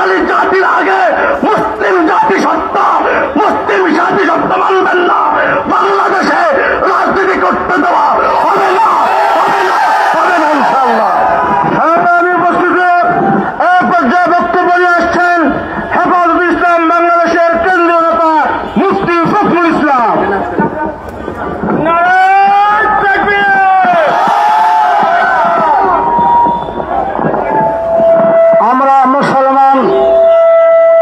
বাঙালি জাতির আগে মুসলিম জাতিসত্তা, মুসলিম জাতিসত্তা মানবেন না। বাংলাদেশে রাজনীতি করতে দেওয়া হবে না, হবে না, হবে না ইনশাআল্লাহ। আমি উপস্থিত এই পর্যায়ে বক্তব্য নিয়ে আসছেন হেফাজত ইসলাম বাংলাদেশের কেন্দ্রীয় নেতা মুফতি ফখরুল ইসলাম। আমরা মুসলমান,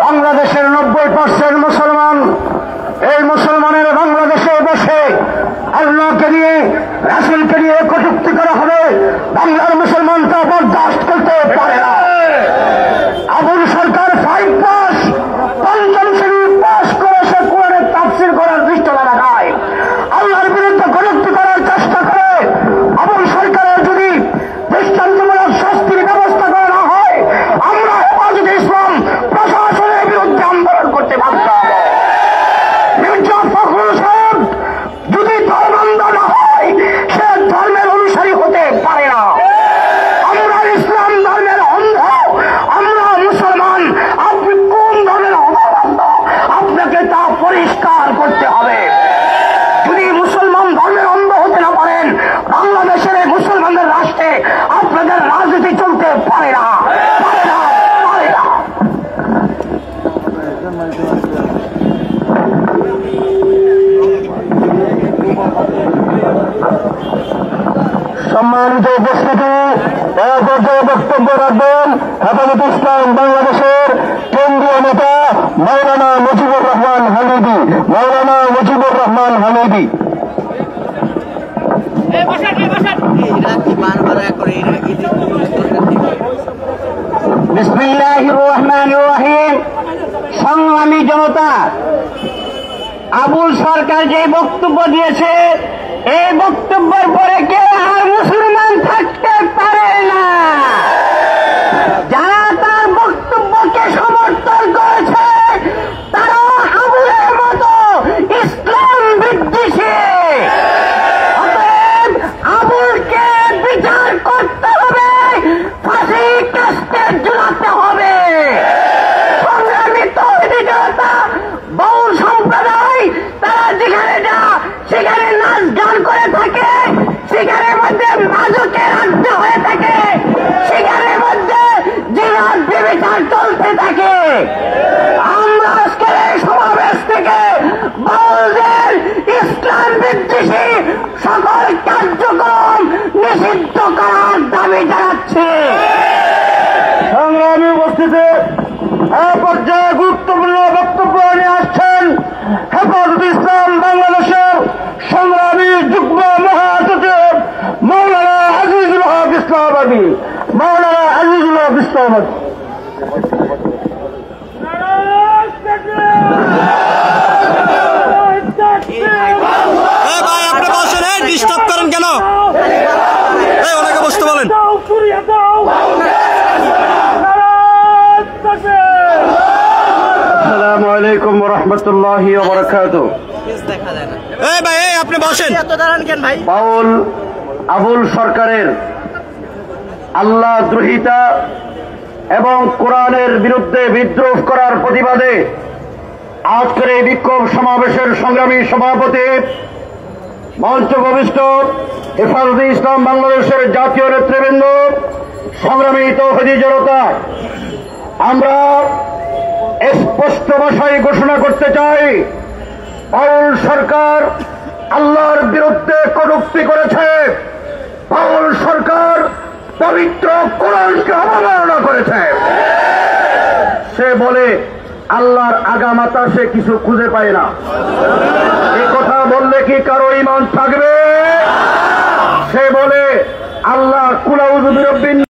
বাংলাদেশের 90% মুসলমান। এই মুসলমানের বাংলাদেশে বসে আল্লাহকে নিয়ে, রাসূলকে নিয়ে কটূক্তি করা হবে, বাংলার মুসলমান তা বরদাস্ত করতে পারে না। আবুল সরকার 5 পাস, 5ম শ্রেণী পাস করে সে কোরআনের তাফসীর করার দৃষ্টান্ত দেখায়, আল্লাহর বিরুদ্ধে কটূক্তি করার চেষ্টা করে। আবুল সরকারের যদি দৃষ্টান্তমূলক শাস্তির ব্যবস্থা করা না হয়, আমরা হেফাজতে ইসলাম প্রশাসনের বিরুদ্ধে আন্দোলন করতে বাধ্য হব। মির্জা ফখরুল সাহেব যদি ধর্মান্ধ না হয়, সে ধর্মের অনুসারী হতে পারে না। আমরা ইসলাম ধর্মের অন্ধ, আমরা মুসলমান। আপনি কোন ধর্মের অন্ধ, আপনাকে তা পরিষ্কার করতে হবে। যদি মুসলমান ধর্মের অন্ধ হতে না পারেন, বাংলাদেশের এই মুসলমানদের রাষ্ট্রে আপনাদের রাজনীতি চলতে পারে না, পারে না, পারে না। সম্মানিত উপস্থিতি, এই পর্যায়ে বক্তব্য রাখবেন হেফাজত ইসলাম বাংলাদেশের কেন্দ্রীয় নেতা মাওলানা মুজিবুর রহমান হামিদি। মাওলানা মুজিবুর রহমান হামিদি। বিসমিল্লাহির রহমানির রহিম। সংগ্রামী জনতা, আবুল সরকার যে বক্তব্য দিয়েছে, এই বক্তব্যের পরে কেউ আর মুসলমান থাকতে পারে না। যারা তার বক্তব্যকে সমর্থন করেছে, তারা আবুলের মতো ইসলাম বিদ্বেষী। অতএব আবুলকে বিচার করতে হবে, ফাঁসি কাস্তে ঝুলাতে হবে। সংগ্রামী তৌহিদি জনতা, বাউল সম্প্রদায় তারা যেখানে যা সেখানে নাচ গান করে থাকে, সেখানের মধ্যে মাদকের আড্ডা হয়ে থাকে, সেখানের মধ্যে জিনাত ব্যভিচার চলতে থাকে। আমরা আজকের এই সমাবেশ থেকে বাউলদের ইসলাম বিদ্বেষী সকল কার্যক্রম নিষিদ্ধ করার দাবি জানাচ্ছি। সংগ্রামী উপস্থিতি, এই পর্যায়ে গুরুত্বপূর্ণ বক্তব্য নিয়ে আসছেন হেফাজত ইসলাম বাংলাদেশের সংগ্রামী যুগ্ম মহাসচিব মাওলানা আজিজুল হক ইসলামাবাদী। মাওলানা আজিজুল হক ইসলামাবাদী। আপনি বসেন, ডিস্টার্ব করেন কেন? ওনাকে বসতে বলেন। আসসালামু আলাইকুম ওয়া রাহমাতুল্লাহি ওয়া বারাকাতুহু। আপনি বসেন। বাউল আবুল সরকারের আল্লাহ দ্রোহিতা এবং কোরআনের বিরুদ্ধে বিদ্রোহ করার প্রতিবাদে আজকের এই বিক্ষোভ সমাবেশের সংগ্রামী সভাপতি, মঞ্চ উপবিষ্ট হেফাজতে ইসলাম বাংলাদেশের জাতীয় নেতৃবৃন্দ, সংগ্রামী তৌহিদি জনতা, আমরা স্পষ্ট ভাষায় ঘোষণা করতে চাই, বাউল সরকার আল্লাহর বিরুদ্ধে কটূক্তি করেছে। বাউল সরকার পবিত্র কোরআনকে অবমাননা করেছে। সে বলে আল্লাহর আগামাতা সে কিছু খুঁজে পায় না। এই কথা বললে কি কারো ঈমান থাকবে? সে বলে আল্লাহ কুল আউযু বিরাব্বিন